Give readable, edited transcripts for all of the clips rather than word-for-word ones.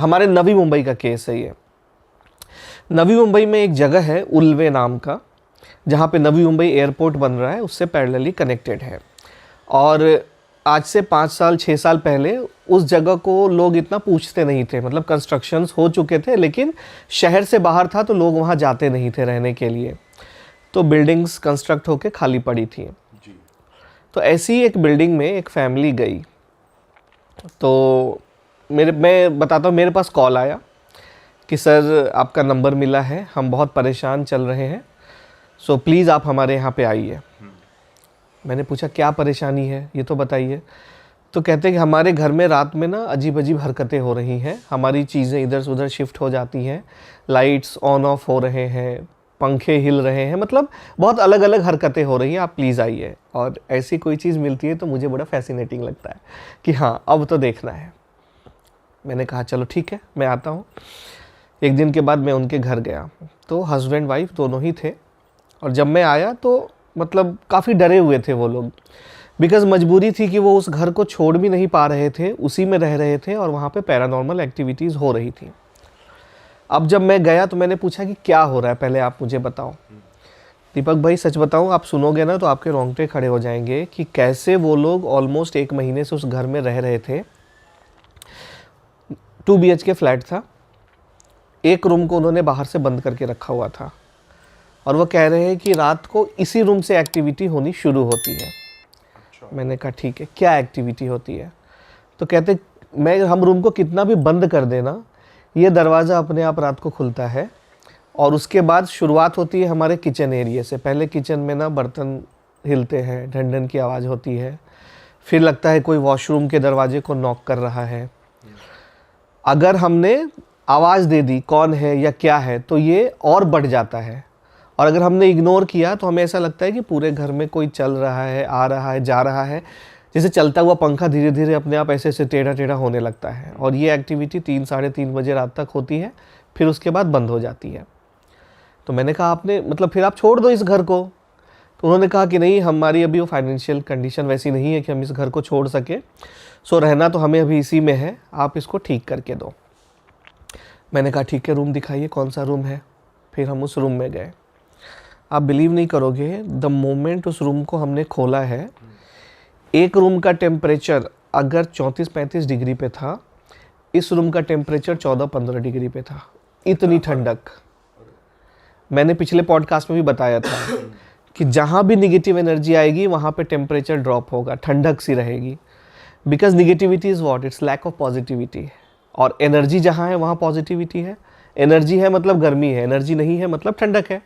हमारे नवी मुंबई का केस है ये। नवी मुंबई में एक जगह है उल्वे नाम का, जहाँ पे नवी मुंबई एयरपोर्ट बन रहा है, उससे पैरेलली कनेक्टेड है। और आज से 5 साल 6 साल पहले उस जगह को लोग इतना पूछते नहीं थे, मतलब कंस्ट्रक्शंस हो चुके थे लेकिन शहर से बाहर था तो लोग वहाँ जाते नहीं थे रहने के लिए, तो बिल्डिंग्स कंस्ट्रक्ट होके खाली पड़ी थी। तो ऐसी एक बिल्डिंग में एक फैमिली गई, तो मैं बताता हूँ, मेरे पास कॉल आया कि सर आपका नंबर मिला है, हम बहुत परेशान चल रहे हैं, सो प्लीज़ आप हमारे यहाँ पे आइए। मैंने पूछा क्या परेशानी है ये तो बताइए। तो कहते हैं कि हमारे घर में रात में ना अजीब अजीब हरकतें हो रही हैं, हमारी चीज़ें इधर से उधर शिफ्ट हो जाती हैं, लाइट्स ऑन ऑफ हो रहे हैं, पंखे हिल रहे हैं, मतलब बहुत अलग अलग हरकतें हो रही हैं, आप प्लीज़ आइए। और ऐसी कोई चीज़ मिलती है तो मुझे बड़ा फैसिनेटिंग लगता है कि हाँ अब तो देखना है। मैंने कहा चलो ठीक है मैं आता हूँ। एक दिन के बाद मैं उनके घर गया तो हस्बैंड वाइफ दोनों ही थे, और जब मैं आया तो मतलब काफ़ी डरे हुए थे वो लोग, बिकॉज़ मजबूरी थी कि वो उस घर को छोड़ भी नहीं पा रहे थे, उसी में रह रहे थे और वहाँ पे पैरानॉर्मल एक्टिविटीज़ हो रही थी। अब जब मैं गया तो मैंने पूछा कि क्या हो रहा है, पहले आप मुझे बताओ। दीपक भाई सच बताऊं, आप सुनोगे ना तो आपके रोंगटे खड़े हो जाएंगे कि कैसे वो लोग ऑलमोस्ट 1 महीने से उस घर में रह रहे थे। 2 BHK फ्लैट था, एक रूम को उन्होंने बाहर से बंद करके रखा हुआ था, और वो कह रहे हैं कि रात को इसी रूम से एक्टिविटी होनी शुरू होती है। मैंने कहा ठीक है क्या एक्टिविटी होती है? तो कहते हम रूम को कितना भी बंद कर देना, ये दरवाज़ा अपने आप रात को खुलता है, और उसके बाद शुरुआत होती है हमारे किचन एरिया से। पहले किचन में ना बर्तन हिलते हैं, ढन की आवाज़ होती है, फिर लगता है कोई वॉशरूम के दरवाजे को नॉक कर रहा है। अगर हमने आवाज़ दे दी कौन है या क्या है तो ये और बढ़ जाता है, और अगर हमने इग्नोर किया तो हमें ऐसा लगता है कि पूरे घर में कोई चल रहा है, आ रहा है, जा रहा है, जैसे चलता हुआ पंखा धीरे धीरे अपने आप ऐसे ऐसे टेढ़ा टेढ़ा होने लगता है। और ये एक्टिविटी 3 साढ़े 3 बजे रात तक होती है, फिर उसके बाद बंद हो जाती है। तो मैंने कहा आपने मतलब फिर आप छोड़ दो इस घर को। तो उन्होंने कहा कि नहीं, हमारी अभी वो फाइनेंशियल कंडीशन वैसी नहीं है कि हम इस घर को छोड़ सके, सो रहना तो हमें अभी इसी में है, आप इसको ठीक करके दो। मैंने कहा ठीक है रूम दिखाइए, कौन सा रूम है। फिर हम उस रूम में गए। आप बिलीव नहीं करोगे, द मोमेंट उस रूम को हमने खोला है, एक रूम का टेम्परेचर अगर 34-35 डिग्री पे था, इस रूम का टेम्परेचर 14-15 डिग्री पे था। इतनी ठंडक। मैंने पिछले पॉडकास्ट में भी बताया था कि जहाँ भी निगेटिव एनर्जी आएगी वहाँ पे टेम्परेचर ड्रॉप होगा, ठंडक सी रहेगी, because negativity is what, it's lack of positivity. और एनर्जी जहाँ है वहाँ पॉजिटिविटी है, एनर्जी है मतलब गर्मी है, एनर्जी नहीं है मतलब ठंडक है।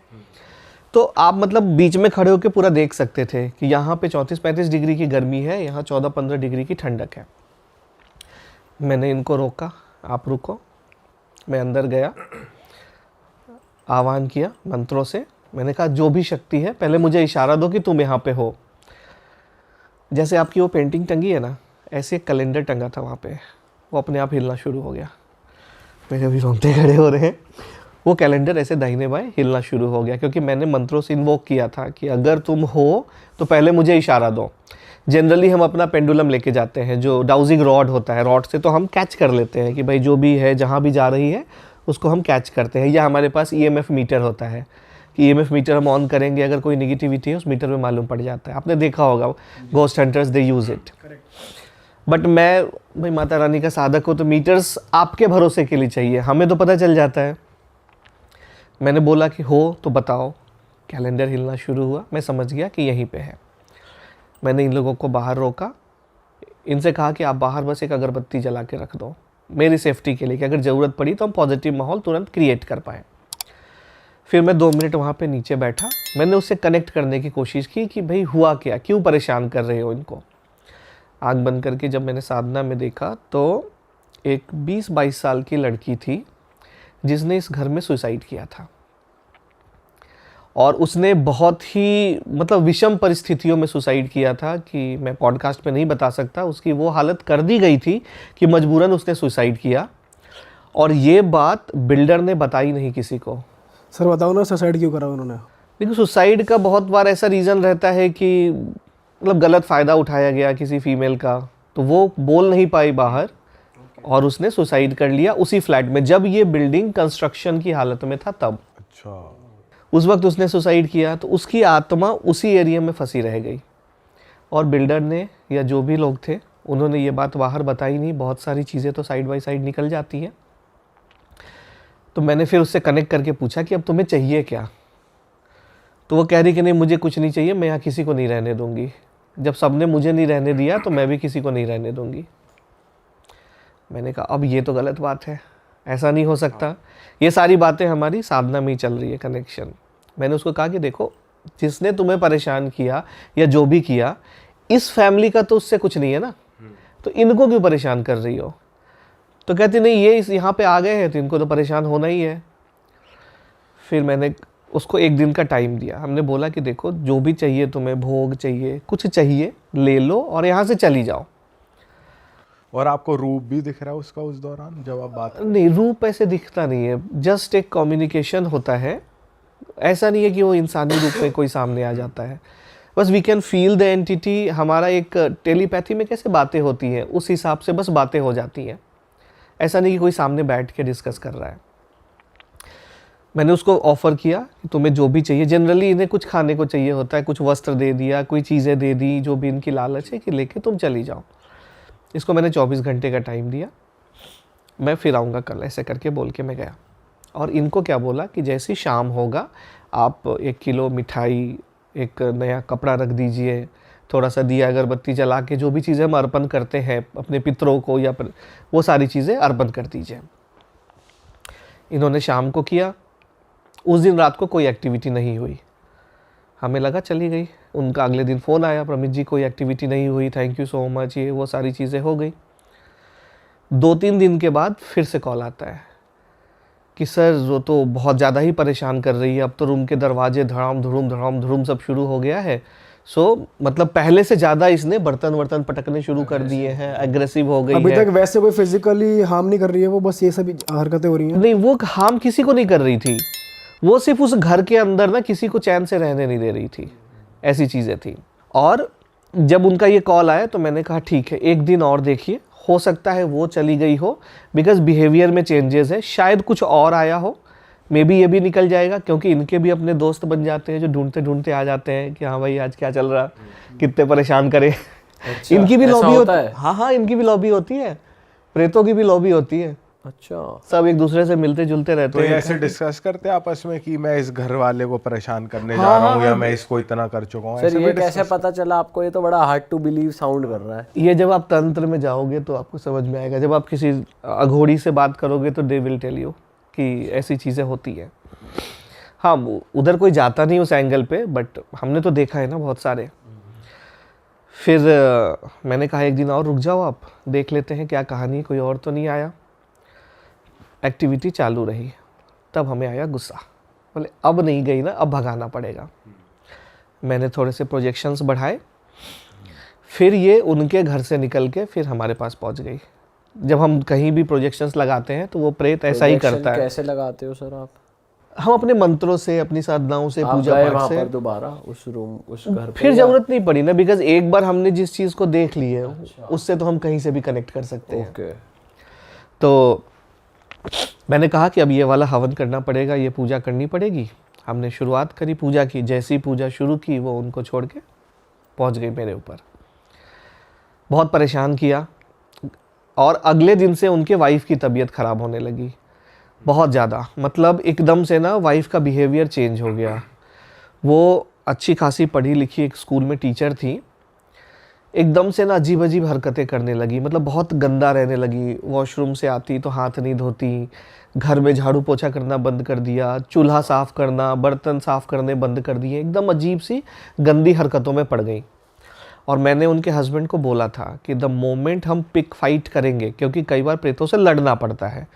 तो आप मतलब बीच में खड़े होकर पूरा देख सकते थे कि यहाँ पे 34-35 डिग्री की गर्मी है, यहाँ 14-15 डिग्री की ठंडक है। मैंने इनको रोका, आप रुको। मैं अंदर गया, आह्वान किया मंत्रों से। मैंने कहा जो भी शक्ति है पहले मुझे इशारा दो कि तुम यहाँ पे हो। जैसे आपकी वो पेंटिंग टंगी है ना, ऐसे एक कैलेंडर टंगा था वहाँ पे, वो अपने आप हिलना शुरू हो गया। मेरे अभी रोंगटे खड़े हो रहे हैं। वो कैलेंडर ऐसे दाहिने बाएं हिलना शुरू हो गया, क्योंकि मैंने मंत्रों से इन्वोक किया था कि अगर तुम हो तो पहले मुझे इशारा दो। जनरली हम अपना पेंडुलम लेके जाते हैं, जो डाउजिंग रॉड होता है, रॉड से तो हम कैच कर लेते हैं कि भाई जो भी है जहाँ भी जा रही है उसको हम कैच करते हैं। या हमारे पास EMF मीटर होता है कि EMF मीटर हम ऑन करेंगे, अगर कोई निगेटिविटी है उस मीटर में मालूम पड़ जाता है। आपने देखा होगा, ghost hunters they use it. But मैं भाई माता रानी का साधक हूँ, तो मीटर्स आपके भरोसे के लिए चाहिए, हमें तो पता चल जाता है। मैंने बोला कि हो तो बताओ। कैलेंडर हिलना शुरू हुआ, मैं समझ गया कि यहीं पे है। मैंने इन लोगों को बाहर रोका, इनसे कहा कि आप बाहर बस एक अगरबत्ती जला के रख दो मेरी सेफ्टी के लिए, कि अगर ज़रूरत पड़ी तो हम पॉजिटिव माहौल तुरंत क्रिएट कर पाएँ। फिर मैं 2 मिनट वहाँ पे नीचे बैठा, मैंने उससे कनेक्ट करने की कोशिश की कि भाई हुआ क्या, क्यों परेशान कर रहे हो इनको। आँख बंद करके जब मैंने साधना में देखा तो एक 20-22 साल की लड़की थी जिसने इस घर में सुसाइड किया था, और उसने बहुत ही मतलब विषम परिस्थितियों में सुसाइड किया था कि मैं पॉडकास्ट पे नहीं बता सकता। उसकी वो हालत कर दी गई थी कि मजबूरन उसने सुसाइड किया, और ये बात बिल्डर ने बताई नहीं किसी को। सर बताओ ना, सुसाइड क्यों करा उन्होंने? देखिए सुसाइड का बहुत बार ऐसा रीज़न रहता है कि मतलब गलत फ़ायदा उठाया गया किसी फीमेल का, तो वो बोल नहीं पाई बाहर, और उसने सुसाइड कर लिया उसी फ्लैट में, जब ये बिल्डिंग कंस्ट्रक्शन की हालत में था तब। अच्छा। उस वक्त उसने सुसाइड किया तो उसकी आत्मा उसी एरिया में फंसी रह गई। और बिल्डर ने या जो भी लोग थे उन्होंने ये बात बाहर बताई नहीं, बहुत सारी चीज़ें तो साइड बाय साइड निकल जाती हैं। तो मैंने फिर उससे कनेक्ट करके पूछा कि अब तुम्हें चाहिए क्या? तो वो कह रही कि नहीं मुझे कुछ नहीं चाहिए, मैं यहाँ किसी को नहीं रहने दूंगी। जब सबने मुझे नहीं रहने दिया तो मैं भी किसी को नहीं रहने दूंगी। मैंने कहा अब ये तो गलत बात है, ऐसा नहीं हो सकता। ये सारी बातें हमारी साधना में ही चल रही है, कनेक्शन। मैंने उसको कहा कि देखो जिसने तुम्हें परेशान किया या जो भी किया, इस फैमिली का तो उससे कुछ नहीं है ना, तो इनको क्यों परेशान कर रही हो? तो कहती नहीं ये यहाँ पे आ गए हैं तो इनको तो परेशान होना ही है। फिर मैंने उसको एक दिन का टाइम दिया। हमने बोला कि देखो जो भी चाहिए तुम्हें, भोग चाहिए, कुछ चाहिए ले लो और यहाँ से चली जाओ। और आपको रूप भी दिख रहा है उसका उस दौरान जब आप बात? नहीं, रूप ऐसे दिखता नहीं है, जस्ट एक कम्युनिकेशन होता है। ऐसा नहीं है कि वो इंसानी रूप में कोई सामने आ जाता है, बस we can feel the entity. हमारा एक टेलीपैथी में कैसे बातें होती हैं उस हिसाब से बस बातें हो जाती हैं। ऐसा नहीं कि कोई सामने बैठ के डिस्कस कर रहा है। मैंने उसको ऑफ़र किया कि तुम्हें जो भी चाहिए, जनरली इन्हें कुछ खाने को चाहिए होता है, कुछ वस्त्र दे दिया, कोई चीज़ें दे दी, जो भी इनकी लालच है कि लेके तुम चली जाओ। इसको मैंने 24 घंटे का टाइम दिया, मैं फिर आऊँगा कल, ऐसे करके बोल के मैं गया। और इनको क्या बोला कि जैसी शाम होगा आप 1 किलो मिठाई, एक नया कपड़ा रख दीजिए, थोड़ा सा दिया अगरबत्ती जला के जो भी चीज़ें हम अर्पण करते हैं अपने पितरों को या वो सारी चीज़ें अर्पण कर दीजिए। इन्होंने शाम को किया। उस दिन रात को कोई एक्टिविटी नहीं हुई। हमें लगा चली गई। उनका अगले दिन फ़ोन आया, प्रमित जी कोई एक्टिविटी नहीं हुई, थैंक यू सो मच, ये वो सारी चीज़ें हो गई। 2-3 दिन के बाद फिर से कॉल आता है कि सर वो तो बहुत ज़्यादा ही परेशान कर रही है, अब तो रूम के दरवाजे धड़ाम धड़ूम सब शुरू हो गया है। मतलब पहले से ज़्यादा इसने बर्तन वर्तन पटकने शुरू कर दिए हैं, एग्रेसिव हो गई है। अभी तक वैसे कोई फिजिकली हार्म नहीं कर रही है वो, बस ये सभी हरकतें हो रही हैं? नहीं, वो हार्म किसी को नहीं कर रही थी, वो सिर्फ उस घर के अंदर ना किसी को चैन से रहने नहीं दे रही थी, ऐसी चीज़ें थी। और जब उनका ये कॉल आया तो मैंने कहा ठीक है, एक दिन और देखिए, हो सकता है वो चली गई हो, बिकॉज बिहेवियर में चेंजेस है, शायद कुछ और आया हो, मे बी ये भी निकल जाएगा, क्योंकि इनके भी अपने दोस्त बन जाते हैं जो ढूंढते ढूंढते आ जाते हैं कि हाँ भाई आज क्या चल रहा, कितने परेशान करे। अच्छा, इनकी भी लॉबी होती है? है। हाँ, इनकी भी लॉबी होती है, प्रेतों की भी लॉबी होती है। अच्छा, सब एक दूसरे से मिलते जुलते रहते तो हैं। ये ऐसे डिस्कस करते हैं आपस में कि मैं इस घर वाले को परेशान करने जा रहा हूँ या मैं इसको इतना कर चुका हूँ? सर ये कैसे पता चला आपको? ये तो बड़ा हार्ड टू बिलीव साउंड कर रहा है। ये जब आप तंत्र में जाओगे तो आपको समझ में आएगा। जब आप किसी अघोड़ी से बात करोगे तो दे विल टेल यू कि ऐसी चीज़ें होती हैं। हाँ, उधर कोई जाता नहीं उस एंगल पे, बट हमने तो देखा है ना बहुत सारे। फिर मैंने कहा एक दिन और रुक जाओ, आप देख लेते हैं क्या कहानी, कोई और तो नहीं आया। एक्टिविटी चालू रही, तब हमें आया गुस्सा, बोले अब नहीं गई ना, अब भगाना पड़ेगा। मैंने थोड़े से प्रोजेक्शंस बढ़ाए, फिर ये उनके घर से निकल के फिर हमारे पास पहुंच गई। जब हम कहीं भी प्रोजेक्शंस लगाते हैं तो वो प्रेत ऐसा ही करता है। कैसे लगाते हो सर आप? हम अपने मंत्रों से, अपनी साधनाओं से, आप पूजा गए पाठ वहाँ से। पर दोबारा उस रूम, उस घर पे? फिर जरूरत नहीं पड़ी ना, बिकॉज एक बार हमने जिस चीज़ को देख ली है उससे तो हम कहीं से भी कनेक्ट कर सकते हैं। ओके। तो मैंने कहा कि अब ये वाला हवन करना पड़ेगा, ये पूजा करनी पड़ेगी। हमने शुरुआत करी पूजा की, जैसी पूजा शुरू की वो उनको छोड़ के पहुंच गई मेरे ऊपर। बहुत परेशान किया, और अगले दिन से उनके वाइफ की तबीयत ख़राब होने लगी बहुत ज़्यादा। मतलब एकदम से ना वाइफ का बिहेवियर चेंज हो गया। वो अच्छी खासी पढ़ी लिखी एक स्कूल में टीचर थी, एकदम से ना अजीब अजीब हरकतें करने लगी। मतलब बहुत गंदा रहने लगी, वॉशरूम से आती तो हाथ नहीं धोती, घर में झाड़ू पोछा करना बंद कर दिया, चूल्हा साफ़ करना, बर्तन साफ़ करने बंद कर दिए, एकदम अजीब सी गंदी हरकतों में पड़ गई। और मैंने उनके हस्बैंड को बोला था कि द मोमेंट हम पिक फाइट करेंगे, क्योंकि कई बार प्रेतों से लड़ना पड़ता है,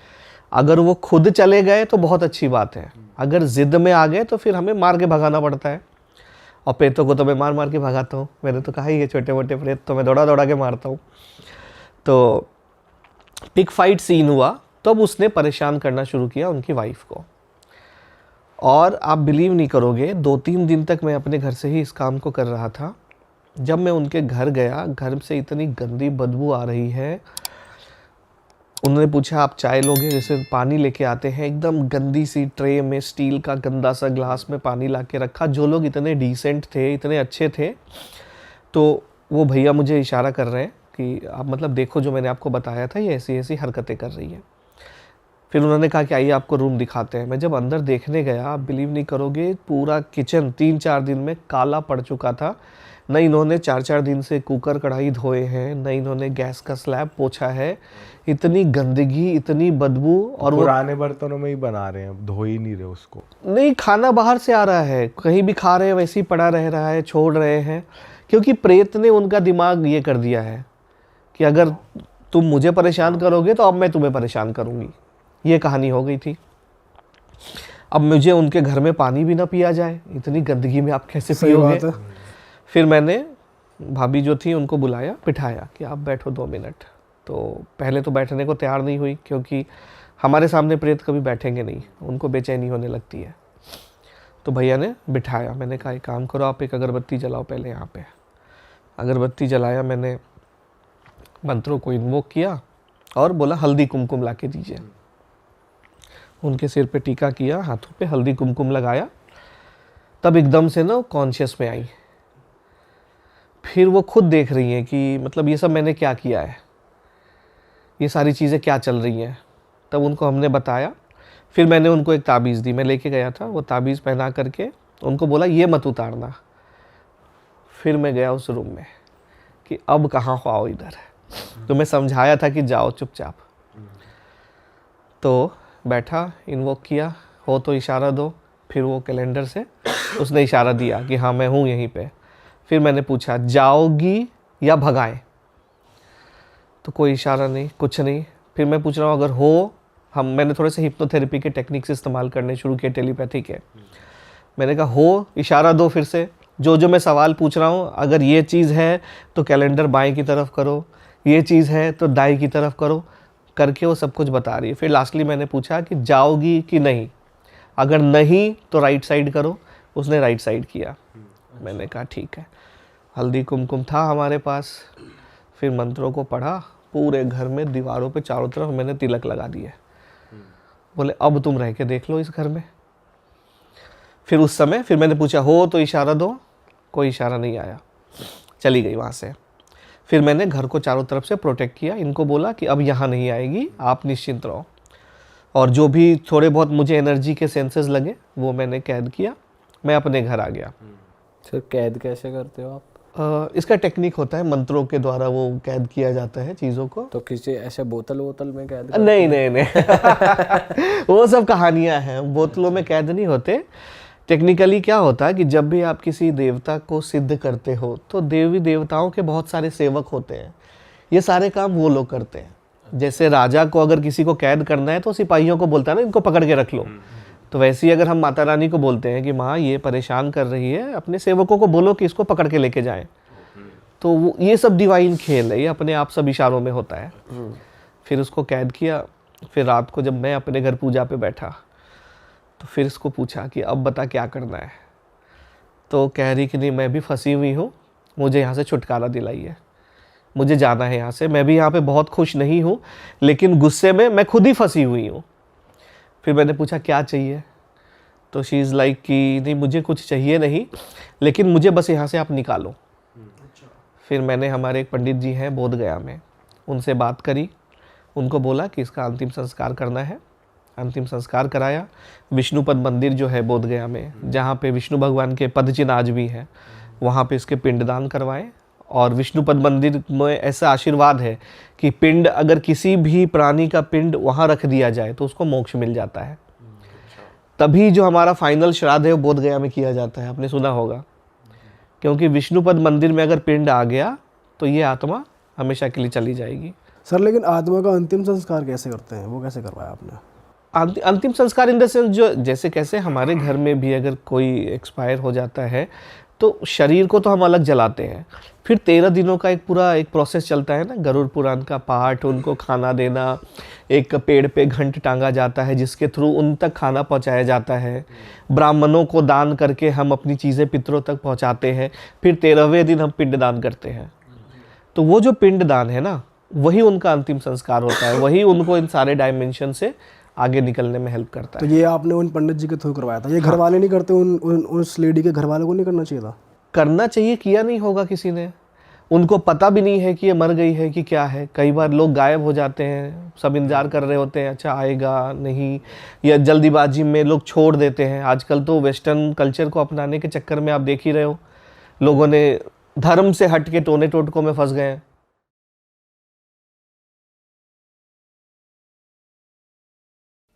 अगर वो खुद चले गए तो बहुत अच्छी बात है, अगर ज़िद में आ गए तो फिर हमें मार के भगाना पड़ता है। और प्रेतों को तो मैं मार मार के भगाता हूँ, मैंने तो कहा ही है, छोटे मोटे प्रेत तो मैं दौड़ा दौड़ा के मारता हूँ। तो पिक फाइट सीन हुआ, तब उसने परेशान करना शुरू किया उनकी वाइफ को। और आप बिलीव नहीं करोगे, 2-3 दिन तक मैं अपने घर से ही इस काम को कर रहा था। जब मैं उनके घर गया, घर से इतनी गंदी बदबू आ रही है, उन्होंने पूछा आप चाय लोगे? जैसे पानी लेके आते हैं एकदम गंदी सी ट्रे में, स्टील का गंदा सा ग्लास में पानी ला के रखा। जो लोग इतने डिसेंट थे, इतने अच्छे थे, तो वो भैया मुझे इशारा कर रहे हैं कि आप मतलब देखो जो मैंने आपको बताया था, ये ऐसी ऐसी हरकतें कर रही है। फिर उन्होंने कहा कि आइए आपको रूम दिखाते हैं। मैं जब अंदर देखने गया, आप बिलीव नहीं करोगे, पूरा किचन 3-4 दिन में काला पड़ चुका था। न इन्होंने 4-4 दिन से कुकर कढ़ाई धोए हैं, न इन्होंने गैस का स्लैब पोछा है। इतनी गंदगी, इतनी बदबू। और वो पुराने बर्तनों में ही बना रहे हैं, धो ही नहीं रहे उसको। नहीं, खाना बाहर से आ रहा है, कहीं भी खा रहे हैं वैसे ही पड़ा रह रहा है, छोड़ रहे हैं। क्योंकि प्रेत ने उनका दिमाग ये कर दिया है कि अगर तुम मुझे परेशान करोगे तो अब मैं तुम्हें परेशान करूँगी। ये कहानी हो गई थी। अब मुझे उनके घर में पानी भी ना पिया जाए, इतनी गंदगी में आप कैसे सही पियोगे? बात है। फिर मैंने भाभी जो थी उनको बुलाया, बिठाया कि आप बैठो 2 मिनट। तो पहले तो बैठने को तैयार नहीं हुई, क्योंकि हमारे सामने प्रेत कभी बैठेंगे नहीं, उनको बेचैनी होने लगती है। तो भैया ने बिठाया। मैंने कहा एक काम करो, आप एक अगरबत्ती जलाओ पहले यहाँ पे। अगरबत्ती जलाया मैंने, मंत्रों को इन्वोक किया और बोला हल्दी कुमकुम ला के दीजिए। उनके सिर पे टीका किया, हाथों पे हल्दी कुमकुम लगाया। तब एकदम से ना कॉन्शियस में आई। फिर वो खुद देख रही हैं कि मतलब ये सब मैंने क्या किया है, ये सारी चीज़ें क्या चल रही हैं। तब उनको हमने बताया। फिर मैंने उनको एक ताबीज़ दी, मैं लेके गया था, वो ताबीज़ पहना करके उनको बोला ये मत उतारना। फिर मैं गया उस रूम में कि अब कहाँ हो, आओ इधर। तो मैं समझाया था कि जाओ चुपचाप। तो बैठा, इन्वोक किया, हो तो इशारा दो। फिर वो कैलेंडर से उसने इशारा दिया कि हाँ मैं हूँ यहीं पे। फिर मैंने पूछा जाओगी या भगाएं? तो कोई इशारा नहीं, कुछ नहीं। फिर मैं पूछ रहा हूँ अगर हो, मैंने थोड़े से हिप्नोथेरेपी के टेक्निक्स इस्तेमाल करने शुरू किए, टेलीपैथी के। मैंने कहा हो, इशारा दो फिर से। जो मैं सवाल पूछ रहा हूँ, अगर ये चीज़ है तो कैलेंडर बाएं की तरफ करो, ये चीज़ है तो दाएं की तरफ करो, करके वो सब कुछ बता रही है। फिर लास्टली मैंने पूछा कि जाओगी कि नहीं? अगर नहीं तो राइट साइड करो। उसने राइट साइड किया। मैंने कहा ठीक है। हल्दी कुमकुम था हमारे पास। फिर मंत्रों को पढ़ा, पूरे घर में दीवारों पे चारों तरफ मैंने तिलक लगा दिए। बोले अब तुम रह के देख लो इस घर में। फिर उस समय फिर मैंने पूछा हो तो इशारा दो, कोई इशारा नहीं आया, चली गई वहाँ से। फिर मैंने घर को चारों तरफ से प्रोटेक्ट किया, इनको बोला कि अब यहाँ नहीं आएगी, आप निश्चिंत रहो। और जो भी थोड़े बहुत मुझे एनर्जी के सेंसेस लगे वो मैंने कैद किया, मैं अपने घर आ गया। सर कैद कैसे करते हो आप? इसका टेक्निक होता है, मंत्रों के द्वारा वो कैद किया जाता है चीज़ों को। तो किसी ऐसे बोतल में कैद नहीं नहीं नहीं वो सब कहानियां हैं, बोतलों में कैद नहीं होते। टेक्निकली क्या होता है कि जब भी आप किसी देवता को सिद्ध करते हो तो देवी देवताओं के बहुत सारे सेवक होते हैं, ये सारे काम वो लोग करते हैं। जैसे राजा को अगर किसी को कैद करना है तो सिपाहियों को बोलता है ना इनको पकड़ के रख लो। तो वैसे ही अगर हम माता रानी को बोलते हैं कि माँ ये परेशान कर रही है, अपने सेवकों को बोलो कि इसको पकड़ के लेके जाएं। तो वो ये सब डिवाइन खेल है, ये अपने आप सब इशारों में होता है। फिर उसको कैद किया। फिर रात को जब मैं अपने घर पूजा पे बैठा तो फिर इसको पूछा कि अब बता क्या करना है। तो कह रही कि नहीं मैं भी फंसी हुई हूँ, मुझे यहाँ से छुटकारा दिलाइए, मुझे जाना है यहाँ से। मैं भी यहाँ पे बहुत खुश नहीं हूँ, लेकिन गुस्से में मैं खुद ही फंसी हुई हूँ। फिर मैंने पूछा क्या चाहिए? तो शी इज़ लाइक कि नहीं मुझे कुछ चाहिए नहीं, लेकिन मुझे बस यहाँ से आप निकालो। फिर मैंने, हमारे एक पंडित जी हैं बोध गया में, उनसे बात करी, उनको बोला कि इसका अंतिम संस्कार करना है। अंतिम संस्कार कराया। विष्णुपद मंदिर जो है बोध गया में, जहाँ पे विष्णु भगवान के पद चिन्ह आज भी हैं, वहाँ पे इसके पिंडदान करवाए। और विष्णुपद मंदिर में ऐसा आशीर्वाद है कि पिंड, अगर किसी भी प्राणी का पिंड वहाँ रख दिया जाए तो उसको मोक्ष मिल जाता है। तभी जो हमारा फाइनल श्राद्ध है वो बोध गया में किया जाता है, आपने सुना होगा। क्योंकि विष्णुपद मंदिर में अगर पिंड आ गया तो ये आत्मा हमेशा के लिए चली जाएगी। सर लेकिन आत्मा का अंतिम संस्कार कैसे करते हैं, वो कैसे करवाया आपने? अंतिम संस्कार इन द सेंस, जो जैसे कैसे हमारे घर में भी अगर कोई एक्सपायर हो जाता है तो शरीर को तो हम अलग जलाते हैं, फिर 13 दिनों का एक पूरा एक प्रोसेस चलता है ना, गरुड़ पुराण का पाठ, उनको खाना देना, एक पेड़ पे घंट टांगा जाता है जिसके थ्रू उन तक खाना पहुंचाया जाता है, ब्राह्मणों को दान करके हम अपनी चीज़ें पितरों तक पहुंचाते हैं, फिर 13वें दिन हम पिंडदान करते हैं। तो वो जो पिंडदान है ना, वही उनका अंतिम संस्कार होता है, वही उनको इन सारे डायमेंशन से आगे निकलने में हेल्प करता तो है। ये आपने उन पंडित जी के थ्रू करवाया था, ये घर वाले नहीं करते, उस लेडी के घर वालों को नहीं करना चाहिए था? करना चाहिए, किया नहीं होगा किसी ने, उनको पता भी नहीं है कि ये मर गई है कि क्या है। कई बार लोग गायब हो जाते हैं, सब इंतजार कर रहे होते हैं अच्छा आएगा नहीं, या जल्दीबाजी में लोग छोड़ देते हैं। आजकल तो वेस्टर्न कल्चर को अपनाने के चक्कर में आप देख ही रहे हो, लोगों ने धर्म से हट के टोने टोटकों में फंस गए हैं।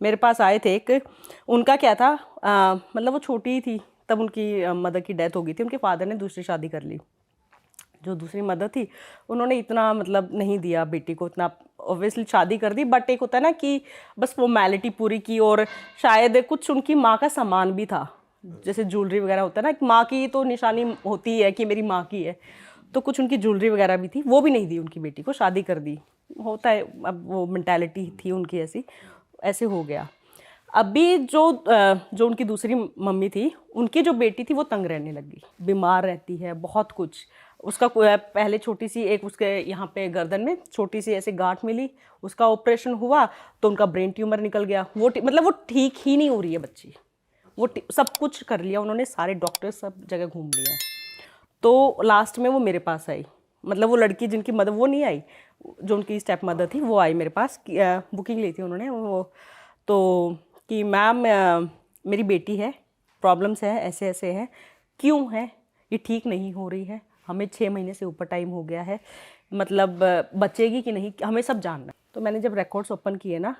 मेरे पास आए थे एक, उनका क्या था, मतलब वो छोटी ही थी तब उनकी मदर की डेथ हो गई थी। उनके फादर ने दूसरी शादी कर ली। जो दूसरी मदर थी उन्होंने इतना मतलब नहीं दिया बेटी को, इतना ऑब्वियसली शादी कर दी, बट एक होता है ना कि बस फॉर्मेलिटी पूरी की, और शायद कुछ उनकी माँ का सामान भी था, जैसे ज्वेलरी वगैरह होता है ना, माँ की तो निशानी होती है कि मेरी माँ की है, तो कुछ उनकी ज्वेलरी वगैरह भी थी, वो भी नहीं दी उनकी बेटी को, शादी कर दी। होता है, अब वो मेंटालिटी थी उनकी ऐसी, ऐसे हो गया। अभी जो उनकी दूसरी मम्मी थी, उनकी जो बेटी थी वो तंग रहने लगी, बीमार रहती है बहुत कुछ। उसका पहले छोटी सी एक उसके यहाँ पे गर्दन में छोटी सी ऐसे गांठ मिली, उसका ऑपरेशन हुआ तो उनका ब्रेन ट्यूमर निकल गया। वो मतलब वो ठीक ही नहीं हो रही है बच्ची, वो सब कुछ कर लिया उन्होंने, सारे डॉक्टर सब जगह घूम लिए हैं। तो लास्ट में वो मेरे पास आई, मतलब वो लड़की जिनकी मदर वो नहीं आई, जो उनकी स्टेप मदर थी वो आई मेरे पास, बुकिंग ली थी उन्होंने वो, तो कि मैम मेरी बेटी है, प्रॉब्लम्स है, ऐसे ऐसे है, क्यों है, ये ठीक नहीं हो रही है, हमें 6 महीने से ऊपर टाइम हो गया है, मतलब बचेगी कि नहीं, हमें सब जानना है। तो मैंने जब रिकॉर्ड्स ओपन किए ना,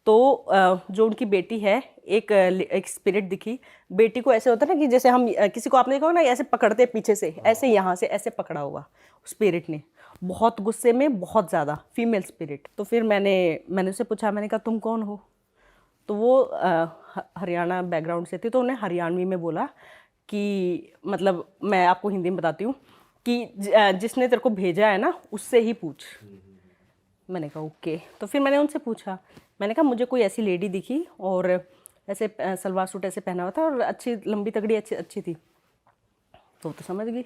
तो जो उनकी बेटी है, एक स्पिरिट दिखी। बेटी को ऐसे होता है ना कि जैसे हम किसी को, आपने देखा होगा ना, ऐसे पकड़ते पीछे से, ऐसे यहाँ से ऐसे पकड़ा हुआ स्पिरिट ने, बहुत गुस्से में, बहुत ज़्यादा, फीमेल स्पिरिट। तो फिर मैंने उससे पूछा, मैंने कहा तुम कौन हो? तो वो हरियाणा बैकग्राउंड से थी, तो उन्हें हरियाणवी में बोला कि मतलब मैं आपको हिंदी में बताती हूँ कि जिसने तेरे को भेजा है ना उससे ही पूछ। मैंने कहा ओके। तो फिर मैंने उनसे पूछा, मैंने कहा मुझे कोई ऐसी लेडी दिखी और ऐसे सलवार सूट ऐसे पहना हुआ था और अच्छी लंबी तगड़ी अच्छी थी। तो समझ गई।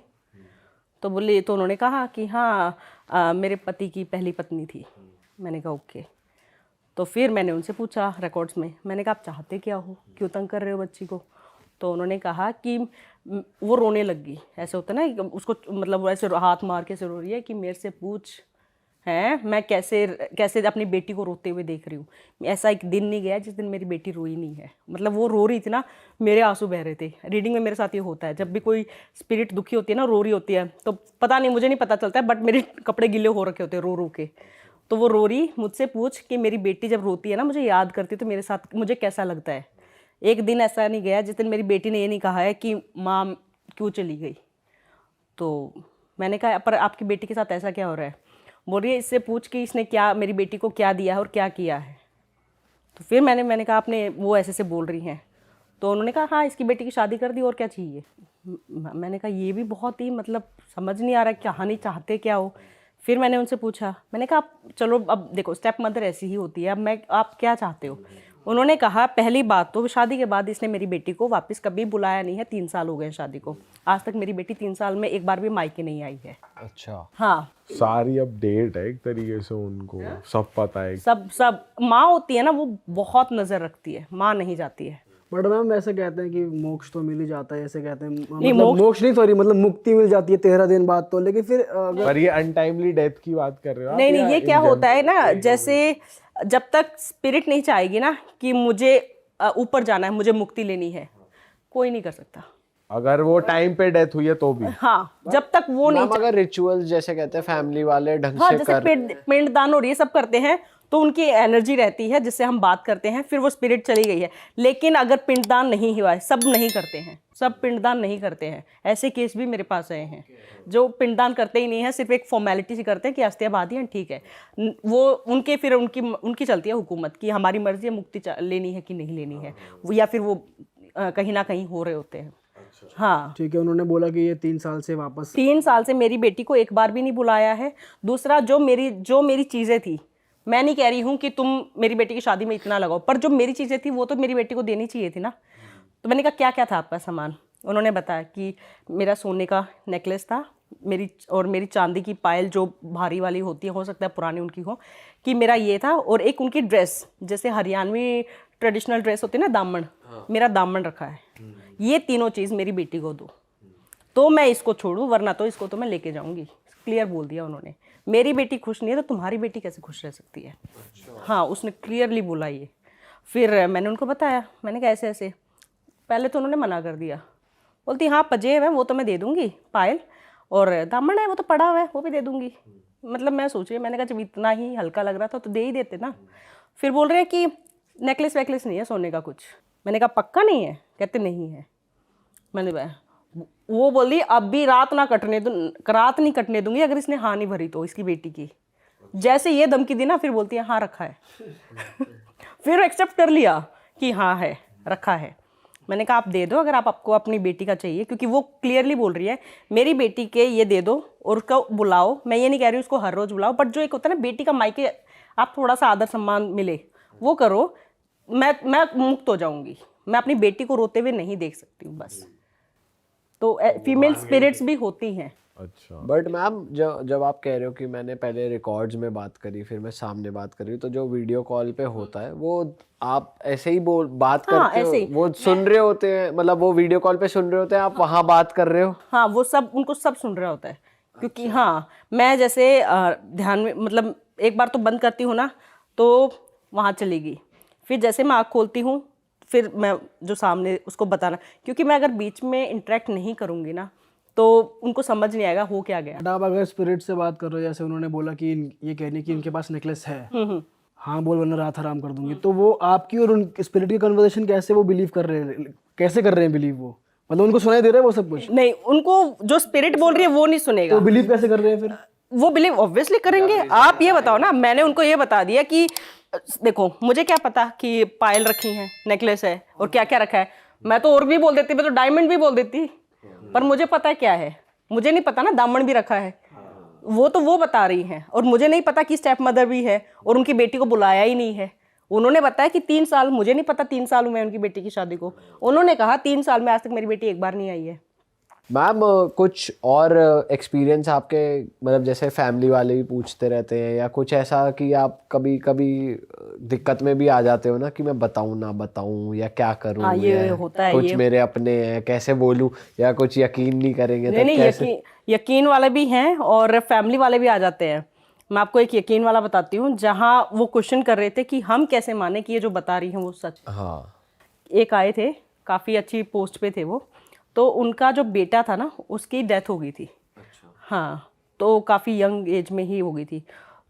तो बोले, तो उन्होंने कहा कि हाँ मेरे पति की पहली पत्नी थी। मैंने कहा ओके। तो फिर मैंने उनसे पूछा रिकॉर्ड्स में, मैंने कहा आप चाहते क्या हो, क्यों तंग कर रहे हो बच्ची को? तो उन्होंने कहा कि वो रोने लगी, ऐसे होता है ना उसको, मतलब वो ऐसे हाथ मार के से रो रही है कि मेरे से पूछ है मैं कैसे अपनी बेटी को रोते हुए देख रही हूँ। ऐसा एक दिन नहीं गया जिस दिन मेरी बेटी रोई नहीं है। मतलब वो रो रही थी ना, मेरे आंसू बह रहे थे। रीडिंग में मेरे साथ ये होता है, जब भी कोई स्पिरिट दुखी होती है ना, रो रही होती है, तो पता नहीं, मुझे नहीं पता चलता है, बट मेरे कपड़े गिले हो रखे होते हैं रो रो के। तो वो रो रही, मुझसे पूछ कि मेरी बेटी जब रोती है ना, मुझे याद करती है तो मेरे साथ मुझे कैसा लगता है। एक दिन ऐसा नहीं गया जिस दिन मेरी बेटी ने ये नहीं कहा है कि माँ क्यों चली गई। तो मैंने कहा पर आपकी बेटी के साथ ऐसा क्या हो रहा है? बोल रही है इससे पूछ कि इसने क्या मेरी बेटी को क्या दिया है और क्या किया है। तो फिर मैंने कहा आपने वो ऐसे से बोल रही हैं। तो उन्होंने कहा हाँ इसकी बेटी की शादी कर दी और क्या चाहिए। मैंने कहा ये भी बहुत ही मतलब समझ नहीं आ रहा कहानी चाहते क्या हो। फिर मैंने उनसे पूछा, मैंने कहा आप चलो अब देखो स्टेप मदर ऐसी ही होती है, अब आप क्या चाहते हो? उन्होंने कहा पहली बात तो शादी के बाद इसने मेरी बेटी को वापस कभी बुलाया नहीं है। 3 साल हो गए शादी को, आज तक मेरी बेटी 3 साल में एक बार भी मायके नहीं आई है। अच्छा हाँ, सारी अपडेट है एक तरीके से, उनको सब पता है। सब माँ होती है ना, वो बहुत नजर रखती है, माँ नहीं जाती है। बट मैम ऐसे कहते हैं कि मोक्ष तो मिल ही जाता है, ऐसे कहते हैं, मतलब मोक्ष नहीं सॉरी, मतलब मुक्ति मिल जाती है 13 दिन बाद तो, लेकिन फिर अगर पर ये अनटाइमली डेथ की बात कर रहे हो आप? नहीं, ये क्या होता है ना, जैसे जब तक स्पिरिट नहीं चाहेगी ना कि मुझे ऊपर जाना है, मुझे मुक्ति लेनी है, कोई नहीं कर सकता। अगर वो टाइम पे डेथ हुई है तो भी? हाँ, जब तक वो नहीं अगर रिचुअल जैसे कहते हैं फैमिली वाले ढंग हाँ, से जैसे पिंडदान और ये सब करते हैं तो उनकी एनर्जी रहती है जिससे हम बात करते हैं, फिर वो स्पिरिट चली गई है। लेकिन अगर पिंडदान नहीं हुआ है, सब नहीं करते हैं, सब पिंडदान नहीं करते हैं। ऐसे केस भी मेरे पास आए हैं जो पिंडदान करते ही नहीं है, सिर्फ एक फॉर्मेलिटी सी करते हैं कि अस्थियां बांधी हैं, ठीक है। वो उनके फिर उनकी चलती है हुकूमत की हमारी मर्जी है मुक्ति लेनी है कि नहीं लेनी है, या फिर वो कहीं ना कहीं हो रहे होते हैं। हाँ ठीक है, उन्होंने बोला कि ये 3 साल से वापस 3 साल से मेरी बेटी को एक बार भी नहीं बुलाया है। दूसरा, जो मेरी चीज़ें थी, मैं नहीं कह रही हूँ कि तुम मेरी बेटी की शादी में इतना लगाओ, पर जो मेरी चीज़ें थी वो तो मेरी बेटी को देनी चाहिए थी ना। तो मैंने कहा क्या क्या था आपका सामान? उन्होंने बताया कि मेरा सोने का नेकलेस था, मेरी चांदी की पायल जो भारी वाली होती है, हो सकता है पुरानी उनकी हो, कि मेरा ये था। और एक उनकी ड्रेस, जैसे हरियाणवी ट्रेडिशनल ड्रेस होती है ना, दामन, मेरा दामन रखा है। ये तीनों चीज़ मेरी बेटी को दो, तो मैं इसको छोड़ूं, वरना तो इसको तो मैं लेके जाऊंगी। क्लियर बोल दिया उन्होंने। मेरी बेटी खुश नहीं है तो तुम्हारी बेटी कैसे खुश रह सकती है। हाँ, उसने क्लियरली बोला ये। फिर मैंने उनको बताया, मैंने कहा ऐसे ऐसे। पहले तो उन्होंने मना कर दिया, बोलती हाँ पजेब है वो तो मैं दे दूंगी पायल, और दामन है वो तो पड़ा हुआ है वो भी दे दूंगी। मतलब मैं सोच रही, मैंने कहा जब इतना ही हल्का लग रहा था तो दे ही देते ना। फिर बोल रहे हैं कि नेकलेस वेकलेस नहीं है सोने का कुछ। मैंने कहा पक्का नहीं है? कहते नहीं है। मैंने वो बोली अब भी रात नहीं कटने दूंगी अगर इसने हाँ नहीं भरी तो, इसकी बेटी की। जैसे ये धमकी दी ना, फिर बोलती है हाँ रखा है। फिर एक्सेप्ट कर लिया कि हाँ है, रखा है। मैंने कहा आप दे दो अगर आपको अपनी बेटी का चाहिए, क्योंकि वो क्लियरली बोल रही है मेरी बेटी के ये दे दो और उसको बुलाओ। मैं ये नहीं कह रही उसको हर रोज़ बुलाओ, बट जो एक होता है ना बेटी का मायके, आप थोड़ा सा आदर सम्मान मिले, वो करो। मैं मुक्त हो जाऊंगी, मैं अपनी बेटी को रोते हुए नहीं देख सकती हूँ बस। तो फीमेल स्पिरिट्स भी होती हैं। अच्छा। बट मैम जब आप कह रहे हो कि मैंने पहले रिकॉर्ड्स में बात करी फिर मैं सामने बात करी, तो जो वीडियो कॉल पे होता है वो आप ऐसे ही बात हाँ, करते ऐसे ही। हो, वो सुन रहे होते हैं, मतलब वो वीडियो कॉल पे सुन रहे होते हैं, आप वहाँ बात कर रहे हो? हाँ, वो सब उनको सब सुन रहा होता है। क्योंकि हाँ, मैं जैसे ध्यान में, मतलब एक बार तो बंद करती हूँ ना, तो वहाँ चली गई। फिर जैसे मैं आँख खोलती हूँ, फिर मैं जो सामने उसको बताना, क्योंकि मैं अगर बीच में इंटरेक्ट नहीं करूँगी ना तो उनको समझ नहीं आएगा हो क्या गया। बट आप अगर स्पिरिट से बात कर रहे हो, जैसे उन्होंने बोला कि ये कहने की इनके पास नेकलेस है, हाँ बोल वरना रात हराम कर दूंगी, तो वो आपकी और उन स्पिरिट की कन्वर्सेशन कैसे वो बिलीव कर रहे हैं, कैसे कर रहे हैं बिलीव? वो मतलब उनको सुनाई दे रहा है वो सब कुछ? नहीं, उनको जो स्पिरिट बोल रही है वो नहीं सुनेगा। तो बिलीव कैसे कर रहे हैं फिर? वो बिलीव ऑब्वियसली करेंगे। आप ये बताओ ना, मैंने उनको ये बता दिया कि देखो मुझे क्या पता कि पायल रखी है, नेकलेस है और क्या क्या रखा है। मैं तो और भी बोल देती, मैं तो डायमंड भी बोल देती, पर मुझे पता क्या है, मुझे नहीं पता ना दामन भी रखा है। वो बता रही हैं, और मुझे नहीं पता कि स्टेप मदर भी है और उनकी बेटी को बुलाया ही नहीं है। उन्होंने बताया कि 3 साल, मुझे नहीं पता 3 साल हुए उनकी बेटी की शादी को। उन्होंने कहा 3 साल में आज तक मेरी बेटी एक बार नहीं आई है। मैम कुछ और एक्सपीरियंस आपके, मतलब जैसे फैमिली वाले भी पूछते रहते हैं, या कुछ ऐसा कि आप कभी कभी दिक्कत में भी आ जाते हो ना कि मैं बताऊं ना बताऊं या क्या करूं? हाँ, ये या होता है। कुछ ये मेरे अपने हैं, कैसे बोलूं, या कुछ यकीन नहीं करेंगे तो नहीं, कैसे? यकीन वाले भी हैं और फैमिली वाले भी आ जाते हैं। मैं आपको एक यकीन वाला बताती हूँ, जहाँ वो क्वेश्चन कर रहे थे कि हम कैसे माने कि ये जो बता रही हैं वो सच। हाँ। एक आए थे, काफ़ी अच्छी पोस्ट पे थे वो, तो उनका जो बेटा था ना उसकी डेथ हो गई थी। हाँ, तो काफ़ी यंग एज में ही हो गई थी।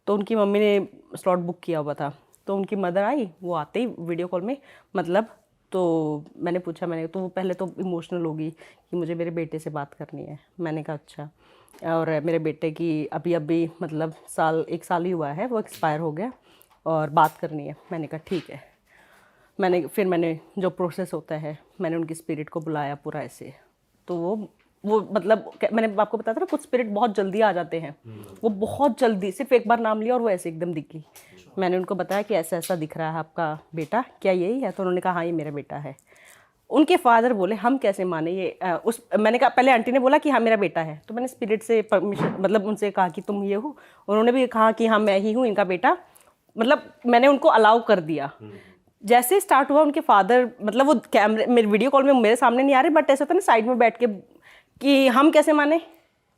तो उनकी मम्मी ने स्लॉट बुक किया हुआ था, तो उनकी मदर आई, वो आते ही वीडियो कॉल में, मतलब तो मैंने पूछा, मैंने तो वो पहले तो इमोशनल होगी कि मुझे मेरे बेटे से बात करनी है। मैंने कहा अच्छा, और मेरे बेटे की अभी मतलब 1 साल ही हुआ है, वो एक्सपायर हो गया और बात करनी है। मैंने कहा ठीक है। मैंने जो प्रोसेस होता है, मैंने उनकी स्पिरिट को बुलाया पूरा ऐसे, तो वो मतलब मैंने आपको बताया था ना, कुछ स्पिरिट बहुत जल्दी आ जाते हैं। वो बहुत जल्दी, सिर्फ एक बार नाम लिया और वो ऐसे एकदम दिख गई। मैंने उनको बताया कि ऐसा ऐसा दिख रहा है आपका बेटा, क्या यही है? तो उन्होंने कहा हाँ ये मेरा बेटा है। उनके फादर बोले हम कैसे माने ये मैंने कहा, पहले आंटी ने बोला कि हाँ मेरा बेटा है, तो मैंने स्पिरिट से परमिशन, मतलब उनसे कहा कि तुम ये हो। उन्होंने भी कहा कि हाँ मैं ही हूँ इनका बेटा, मतलब मैंने उनको अलाउ कर दिया। जैसे स्टार्ट हुआ, उनके फादर, मतलब वो कैमरे मेरे वीडियो कॉल में मेरे सामने नहीं आ रहे, बट ऐसा था ना साइड में बैठ के, कि हम कैसे माने,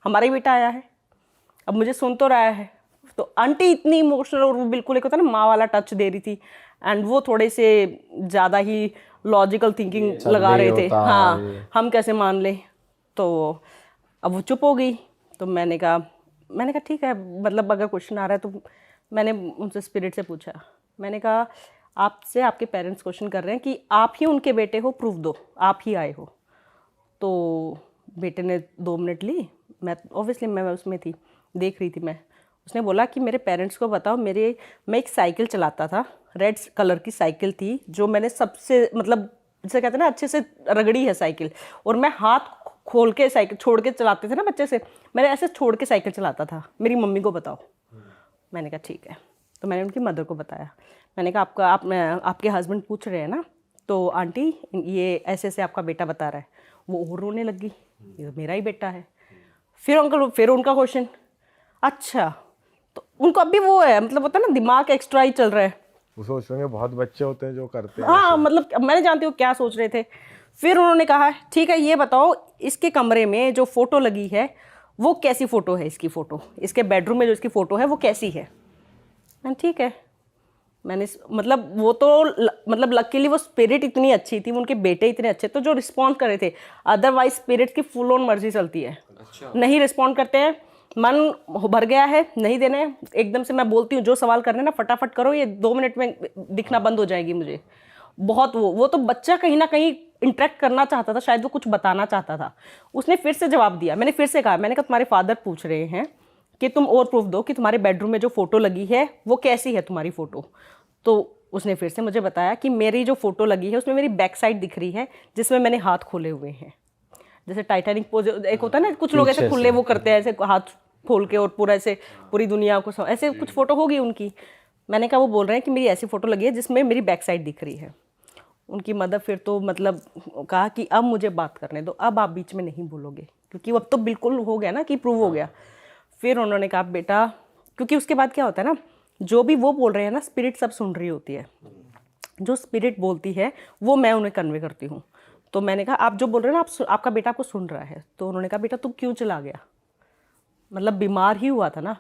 हमारा ही बेटा आया है, अब मुझे सुन तो रहा है। तो आंटी इतनी इमोशनल, और वो बिल्कुल एक होता है ना माँ वाला टच दे रही थी, एंड वो थोड़े से ज़्यादा ही लॉजिकल थिंकिंग लगा रहे थे। हाँ, हम कैसे मान ले। तो अब वो चुप हो गई। तो मैंने कहा ठीक है, मतलब अगर क्वेश्चन आ रहा है तो मैंने उनसे स्पिरिट से पूछा, मैंने कहा आपसे आपके पेरेंट्स क्वेश्चन कर रहे हैं कि आप ही उनके बेटे हो, प्रूफ दो आप ही आए हो। तो बेटे ने 2 मिनट ली, मैं ऑब्वियसली मैं उसमें थी, देख रही थी मैं। उसने बोला कि मेरे पेरेंट्स को बताओ, मैं एक साइकिल चलाता था, रेड कलर की साइकिल थी, जो मैंने सबसे, मतलब जिसे कहते हैं ना अच्छे से रगड़ी है साइकिल, और मैं हाथ खोल के साइकिल छोड़ के चलाते थे ना बच्चे से, मैंने ऐसे छोड़ के साइकिल चलाता था, मेरी मम्मी को बताओ। मैंने कहा ठीक है। तो मैंने उनकी मदर को बताया, मैंने कहा आपके हस्बैंड पूछ रहे हैं ना, तो आंटी ये ऐसे ऐसे आपका बेटा बता रहा है। वो और रोने लगी, ये तो मेरा ही बेटा है। फिर उनका क्वेश्चन, अच्छा तो उनको अभी वो है, मतलब होता है ना दिमाग एक्स्ट्रा ही चल रहा है। वो सोच रहे हैं बहुत बच्चे होते हैं जो करते हैं। हाँ मतलब मैंने जानती हूँ क्या सोच रहे थे। फिर उन्होंने कहा ठीक है ये बताओ इसके कमरे में जो फोटो लगी है वो कैसी फोटो है, इसकी फोटो इसके बेडरूम में जो इसकी फोटो है वो कैसी है। मैंने ठीक है, मैंने मतलब वो तो मतलब लकीली वो स्पिरिट इतनी अच्छी थी, उनके बेटे इतने अच्छे तो जो रिस्पॉन्ड कर रहे थे। अदरवाइज स्पिरिट की फुल ऑन मर्जी चलती है। नहीं रिस्पॉन्ड करते हैं, मन भर गया है नहीं देने, एकदम से मैं बोलती हूँ जो सवाल करने ना फटाफट करो, ये 2 मिनट में दिखना बंद हो जाएगी मुझे। बहुत वो तो बच्चा कहीं ना कहीं इंटरेक्ट करना चाहता था, शायद वो कुछ बताना चाहता था। उसने फिर से जवाब दिया, मैंने फिर से कहा, मैंने कहा तुम्हारे फादर पूछ रहे हैं कि तुम और प्रूफ दो कि तुम्हारे बेडरूम में जो फोटो लगी है वो कैसी है तुम्हारी फोटो। तो उसने फिर से मुझे बताया कि मेरी जो फोटो लगी है उसमें मेरी बैक साइड दिख रही है जिसमें मैंने हाथ खोले हुए हैं, जैसे टाइटैनिक पोज एक होता है ना, कुछ लोग ऐसे खुले वो करते हैं, ऐसे हाथ खोल के और पूरा ऐसे पूरी दुनिया को ऐसे कुछ फोटो होगी उनकी। मैंने कहा वो बोल रहे हैं कि मेरी ऐसी फोटो लगी है जिसमें मेरी बैक साइड दिख रही है। उनकी मदर फिर तो मतलब कहा कि अब मुझे बात करने दो, अब आप बीच में नहीं बोलोगे, क्योंकि अब तो बिल्कुल हो गया ना कि प्रूव हो गया। फिर उन्होंने कहा बेटा, क्योंकि उसके बाद क्या होता है ना, जो भी वो बोल रहे हैं ना स्पिरिट सब सुन रही होती है, जो स्पिरिट बोलती है वो मैं उन्हें कन्वे करती हूँ। तो मैंने कहा आप जो बोल रहे हैं ना आपका बेटा आपको सुन रहा है। तो उन्होंने कहा बेटा तू क्यों चला गया, मतलब बीमार ही हुआ था ना,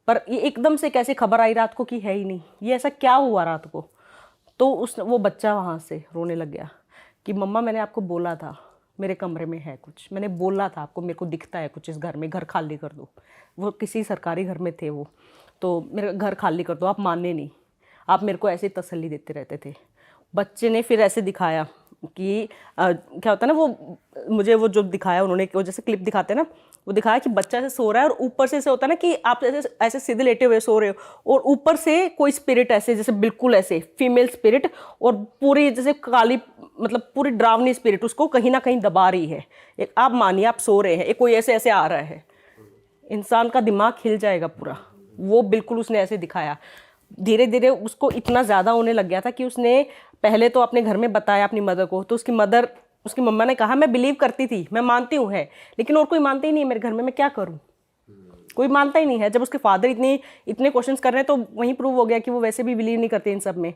पर ये एकदम से कैसे खबर आई रात को कि है ही नहीं, ये ऐसा क्या हुआ रात को। तो वो बच्चा वहाँ से रोने लग गया कि मम्मा मैंने आपको बोला था मेरे कमरे में है कुछ, मैंने बोला था आपको मेरे को दिखता है कुछ इस घर में, घर खाली कर दो। वो किसी सरकारी घर में थे वो, तो मेरा घर खाली कर दो, आप माने नहीं, आप मेरे को ऐसे ही तसल्ली देते रहते थे। बच्चे ने फिर ऐसे दिखाया कि क्या होता है ना, वो मुझे वो जो दिखाया उन्होंने, वो जैसे क्लिप दिखाते हैं ना, वो दिखाया कि बच्चा ऐसे सो रहा है और ऊपर से ऐसे होता है ना कि आप ऐसे ऐसे सीधे लेटे हुए सो रहे हो और ऊपर से कोई स्पिरिट ऐसे जैसे बिल्कुल ऐसे फीमेल स्पिरिट और पूरी जैसे काली मतलब पूरी डरावनी स्पिरिट उसको कहीं ना कहीं दबा रही है। एक आप मानिए आप सो रहे हैं, एक कोई ऐसे ऐसे आ रहा है, इंसान का दिमाग हिल जाएगा पूरा। वो बिल्कुल उसने ऐसे दिखाया। धीरे धीरे उसको इतना ज़्यादा होने लग गया था कि उसने पहले तो अपने घर में बताया अपनी मदर को, तो उसकी मम्मा ने कहा मैं बिलीव करती थी, मैं मानती हूँ है, लेकिन और कोई मानता ही नहीं है मेरे घर में, मैं क्या करूँ, कोई मानता ही नहीं है। जब उसके फादर इतने क्वेश्चंस कर रहे हैं तो वहीं प्रूव हो गया कि वो वैसे भी बिलीव नहीं करते इन सब में।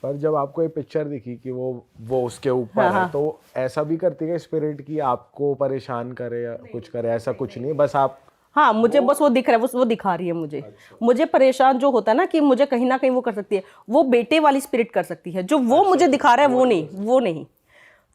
पर जब आपको ये पिक्चर दिखी कि वो उसके ऊपर है, तो ऐसा भी करती है स्पिरिट कि आपको परेशान करे या कुछ करे? ऐसा कुछ नहीं, बस आप हाँ मुझे बस वो दिख रहा है, वो दिखा रही है मुझे। मुझे परेशान जो होता है ना कि मुझे कहीं ना कहीं वो कर सकती है, वो बेटे वाली स्पिरिट कर सकती है, जो वो मुझे दिखा रहा है वो नहीं।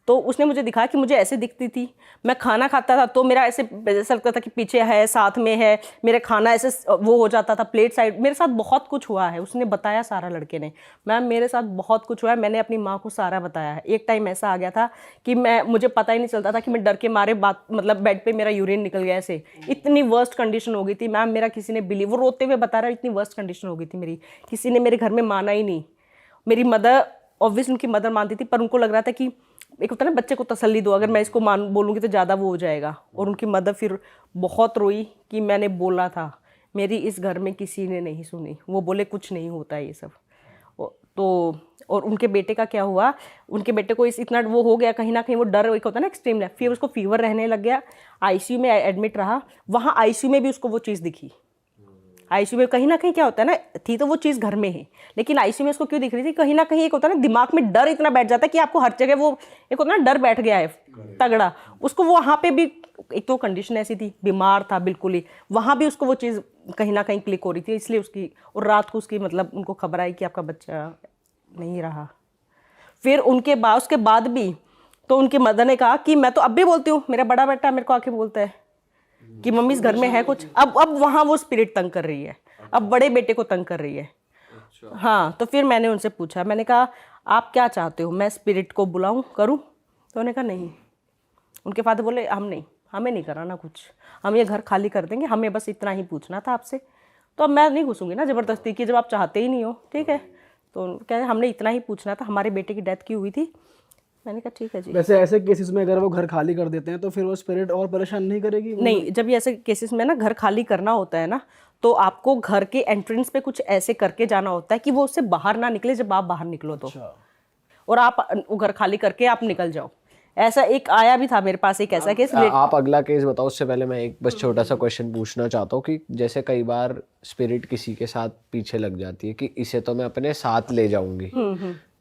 तो उसने मुझे दिखाया कि मुझे ऐसे दिखती थी, मैं खाना खाता था तो मेरा ऐसे ऐसा लगता था कि पीछे है साथ में है, मेरे खाना ऐसे वो हो जाता था प्लेट साइड। मेरे साथ बहुत कुछ हुआ है, उसने बताया सारा, लड़के ने। मैम मेरे साथ बहुत कुछ हुआ है, मैंने अपनी माँ को सारा बताया है। एक टाइम ऐसा आ गया था कि मुझे पता ही नहीं चलता था कि मैं डर के मारे मतलब बेड पर मेरा यूरिन निकल गया ऐसे, इतनी वर्स्ट कंडीशन हो गई थी। मैम मेरा किसी ने बिलीव, वो रोते हुए बता रहा है इतनी वर्स्ट कंडीशन हो गई थी मेरी, किसी ने मेरे घर में माना ही नहीं। मेरी मदर ऑब्वियसली उनकी मदर मानती थी, पर उनको लग रहा था कि एक होता है ना बच्चे को तसल्ली दो, अगर मैं इसको बोलूँगी तो ज़्यादा वो हो जाएगा। और उनकी मदर फिर बहुत रोई कि मैंने बोला था, मेरी इस घर में किसी ने नहीं सुनी, वो बोले कुछ नहीं होता है ये सब। तो और उनके बेटे का क्या हुआ, उनके बेटे को इतना वो हो गया कहीं ना कहीं, वो डर एक होता है ना एक्सट्रीम, फिर उसको फीवर रहने लग गया, आईसीयू में एडमिट रहा। वहाँ आईसीयू में भी उसको वो चीज़ दिखी। आईसीयू में कहीं ना कहीं क्या होता है ना, थी तो वो चीज़ घर में है, लेकिन आईसीयू में उसको क्यों दिख रही थी, कहीं ना कहीं एक होता है ना दिमाग में डर इतना बैठ जाता है कि आपको हर जगह वो एक होता है ना डर बैठ गया है तगड़ा। उसको वो वहाँ पे भी एक तो कंडीशन ऐसी थी, बीमार था बिल्कुल ही, वहाँ भी उसको वो चीज़ कहीं ना कहीं क्लिक हो रही थी, इसलिए उसकी। और रात को उसकी मतलब उनको खबर आई कि आपका बच्चा नहीं रहा। फिर उसके बाद भी तो उनकी मदर ने कहा कि मैं तो अब भी बोलती हूँ, मेरा बड़ा बेटा मेरे को आके बोलता है कि मम्मी इस घर में है कुछ। अब वहाँ वो स्पिरिट तंग कर रही है, अब बड़े बेटे को तंग कर रही है। हाँ तो फिर मैंने उनसे पूछा, मैंने कहा आप क्या चाहते हो, मैं स्पिरिट को बुलाऊं करूं? तो उन्होंने कहा नहीं। उनके फादर बोले हमें नहीं कराना कुछ, हम ये घर खाली कर देंगे, हमें बस इतना ही पूछना था आपसे। तो अब मैं नहीं घुसूंगी ना ज़बरदस्ती की, जब आप चाहते ही नहीं हो, ठीक है। तो कह रहे हमने इतना ही पूछना था, हमारे बेटे की डेथ की हुई थी। मैंने कहा ठीक है जी। वैसे ऐसे केसेस में अगर वो घर खाली कर देते हैं तो फिर वो स्पिरिट और परेशान नहीं करेगी? नहीं, जब ये ऐसे केसेस में ना घर खाली करना होता है ना, तो आपको घर के एंट्रेंस पे कुछ ऐसे करके जाना होता है कि वो उससे बाहर ना निकले जब आप बाहर निकलो तो। और आप वो घर खाली करके आप निकल जाओ। ऐसा एक आया भी था मेरे पास एक ऐसा केस। आप अगला केस बताओ, उससे पहले मैं एक बस छोटा सा क्वेश्चन पूछना चाहता हूँ कि जैसे कई बार स्पिरिट किसी के साथ पीछे लग जाती है कि इसे तो मैं अपने साथ ले जाऊंगी,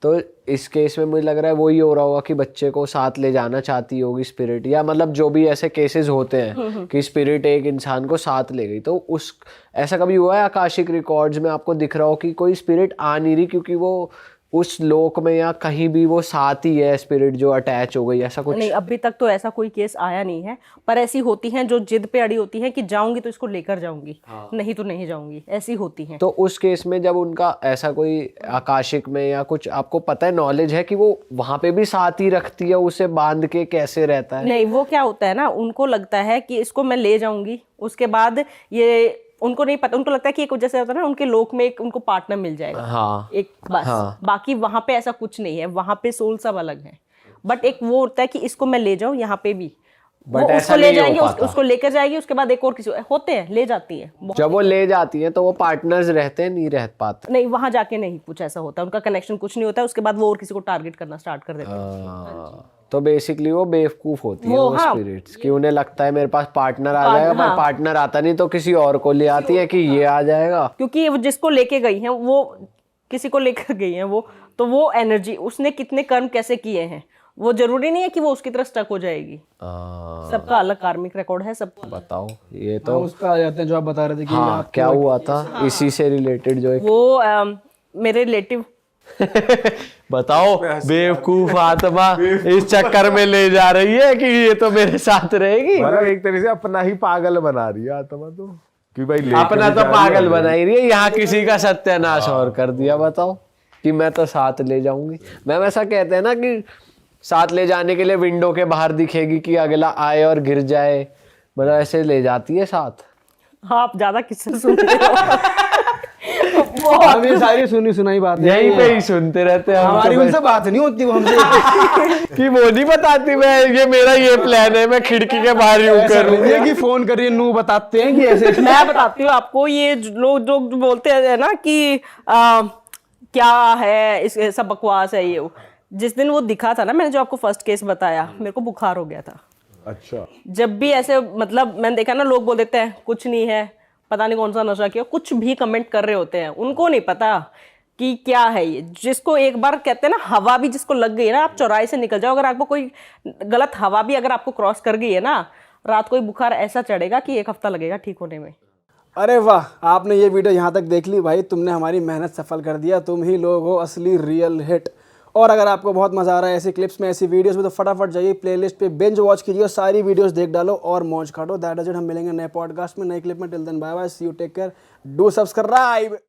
तो इस केस में मुझे लग रहा है वही हो रहा होगा कि बच्चे को साथ ले जाना चाहती होगी स्पिरिट, या मतलब जो भी ऐसे केसेस होते हैं कि स्पिरिट एक इंसान को साथ ले गई, तो उस ऐसा कभी हुआ है आकाशिक रिकॉर्ड्स में आपको दिख रहा हो कि कोई स्पिरिट आ नहीं रही क्योंकि वो उस लोक में या कहीं भी वो साथ ही है स्पिरिट जो अटैच हो गई, ऐसा कुछ? नहीं, अभी तक तो ऐसा कोई केस आया नहीं है, पर ऐसी होती हैं जो जिद पे अड़ी होती हैं कि जाऊंगी तो इसको लेकर जाऊंगी, नहीं तो नहीं जाऊंगी, ऐसी होती हैं। तो उस केस में जब उनका ऐसा कोई आकाशिक में या कुछ आपको पता है, नॉलेज है कि वो वहां पे भी साथ ही रखती है, उसे बांध के कैसे रहता है? नहीं, वो क्या होता है ना, उनको लगता है कि इसको मैं ले जाऊंगी, उसके बाद ये उनको नहीं पता, उनको लगता है कि एक जैसे होता है ना उनके लोक में एक उनको पार्टनर मिल जाएगा, हाँ एक बस। बाकी वहां पे ऐसा कुछ नहीं है, वहां पे सोल सब अलग है, बट एक वो होता है कि इसको मैं ले जाऊं यहाँ पे भी, But वो ऐसा उसको ले नहीं हो जाएंगे, पाता। उसको लेकर जाएगी, उसके बाद एक और किसी होते हैं, ले जाती है। जब वो ले जाती है तो वो पार्टनर्स रहते हैं, नहीं रह पाते? नहीं, वहां जाके नहीं कुछ ऐसा होता, उनका कनेक्शन कुछ नहीं होता है, उसके बाद वो और किसी को टारगेट करना स्टार्ट कर देते हैं। तो बेसिकली वो बेवकूफ होती है वो, वो हाँ। स्पिरिट्स, कि उन्हें लगता है मेरे पास पार्टनर आ जाएगा, पर पार्टनर आता नहीं तो किसी और को ले आती है कि ये आ जाएगा। क्योंकि वो जिसको लेके गई है, वो किसी को लेकर गई है, वो तो वो एनर्जी उसने कितने कर्म कैसे किए हैं, वो जरूरी नहीं है कि वो उसकी तरह स्टक हो जाएगी। सबका अलग कार्मिक रिकॉर्ड है सब। बताओ, ये तो उस पर आ जाते हैं जो आप बता रहे थे कि हाँ, क्या हुआ था इसी से रिलेटेड जो एक वो मेरे रिलेटिव बताओ, बेवकूफ आत्मा इस चक्कर में ले जा रही है कि ये तो मेरे साथ रहेगी। मतलब एक तरह से अपना ही पागल बना रही है आत्मा तो, कि भाई लेके अपना भी तो जा रही पागल है। बना ही रही है, यहाँ किसी का सत्यानाश और कर दिया। बताओ कि मैं तो साथ ले जाऊंगी। मैम ऐसा कहते हैं ना कि साथ ले जाने के लिए विंडो के बाहर दिखेगी कि अगला आए और गिर जाए, मतलब ऐसे ले जाती है साथ। हाँ, आप ज्यादा किससे सुन रहे हो? अब ये सारी सुनी सुनाई बात है, यहीं पे ही सुनते रहते हैं हम हमारी तो। उनसे बात नहीं होती, वो हमसे कि वो नहीं बताती, मैं ये मेरा ये प्लान है, मैं खिड़की के बाहर यूं ऐसा कर नहीं है कि फोन करिए नू बताते हैं कि ऐसे मैं बताती हूँ आपको, ये लोग जो बोलते हैं ना कि क्या है इस सब बकवास है ये वो। जिस दिन वो दिखा था ना, मैंने जो आपको फर्स्ट केस बताया, मेरे को बुखार हो गया था। अच्छा, जब भी ऐसे मतलब मैंने देखा ना, लोग बोल देते हैं कुछ नहीं है, पता नहीं कौन सा नशा किया, कुछ भी कमेंट कर रहे होते हैं, उनको नहीं पता कि क्या है ये। जिसको एक बार कहते हैं ना, हवा भी जिसको लग गई है ना, आप चौराहे से निकल जाओ, अगर आपको कोई गलत हवा भी अगर आपको क्रॉस कर गई है ना, रात को ही बुखार ऐसा चढ़ेगा कि 1 हफ्ता लगेगा ठीक होने में। अरे वाह, आपने ये वीडियो यहाँ तक देख ली भाई, तुमने हमारी मेहनत सफल कर दिया, तुम ही लोग हो असली रियल हिट। और अगर आपको बहुत मजा आ रहा है ऐसी क्लिप्स में, ऐसी वीडियोस में, तो फटाफट जाइए प्लेलिस्ट पे बिंज वॉच कीजिए, सारी वीडियोस देख डालो और मौज काटो। दैट इज इट, हम मिलेंगे नए पॉडकास्ट में, नए क्लिप में। Till then bye bye, see you, take care, do subscribe.